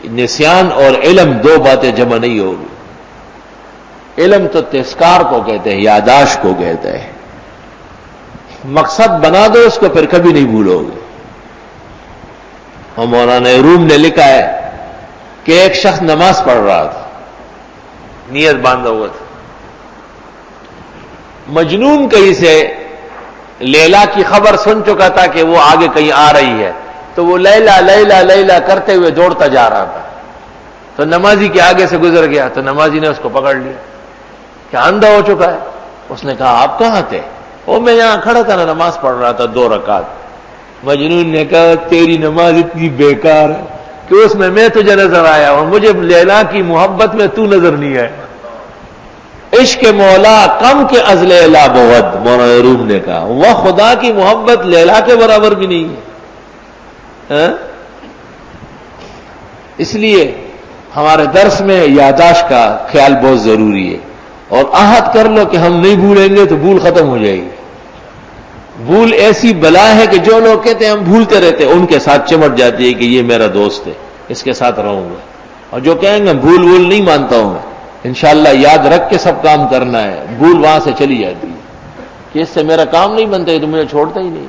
نسیان اور علم دو باتیں جمع نہیں ہوگی. علم تو تذکار کو کہتے ہیں، یاداشت کو کہتے ہیں. مقصد بنا دو اس کو، پھر کبھی نہیں بھولو گے. اور مولانا روم نے لکھا ہے کہ ایک شخص نماز پڑھ رہا تھا، نیت باندھا ہوا تھا. مجنون کہیں سے لیلا کی خبر سن چکا تھا کہ وہ آگے کہیں آ رہی ہے، تو وہ لیلا لیلا لیلا کرتے ہوئے دوڑتا جا رہا تھا. تو نمازی کے آگے سے گزر گیا، تو نمازی نے اس کو پکڑ لیا کہ اندھا ہو چکا ہے. اس نے کہا آپ کہاں تھے؟ وہ میں یہاں کھڑا تھا نا، نماز پڑھ رہا تھا 2 رکعت. مجنون نے کہا تیری نماز اتنی بیکار ہے کہ اس میں تجھے نظر آیا اور مجھے لیلا کی محبت میں تو نظر نہیں آیا. عشق مولا کم کے از لیلا بود، مولانا روم نے کہا وہ خدا کی محبت لیلا کے برابر بھی نہیں ہے. اس لیے ہمارے درس میں یاداشت کا خیال بہت ضروری ہے، اور عہد کر لو کہ ہم نہیں بھولیں گے تو بھول ختم ہو جائے گی. بھول ایسی بلا ہے کہ جو لوگ کہتے ہیں ہم بھولتے رہتے ہیں، ان کے ساتھ چمٹ جاتی ہے کہ یہ میرا دوست ہے، اس کے ساتھ رہوں گا. اور جو کہیں گے بھول نہیں مانتا ہوں میں، انشاءاللہ یاد رکھ کے سب کام کرنا ہے. بھول وہاں سے چلی جاتی ہے کہ اس سے میرا کام نہیں بنتا، یہ تو مجھے چھوڑتا ہی نہیں.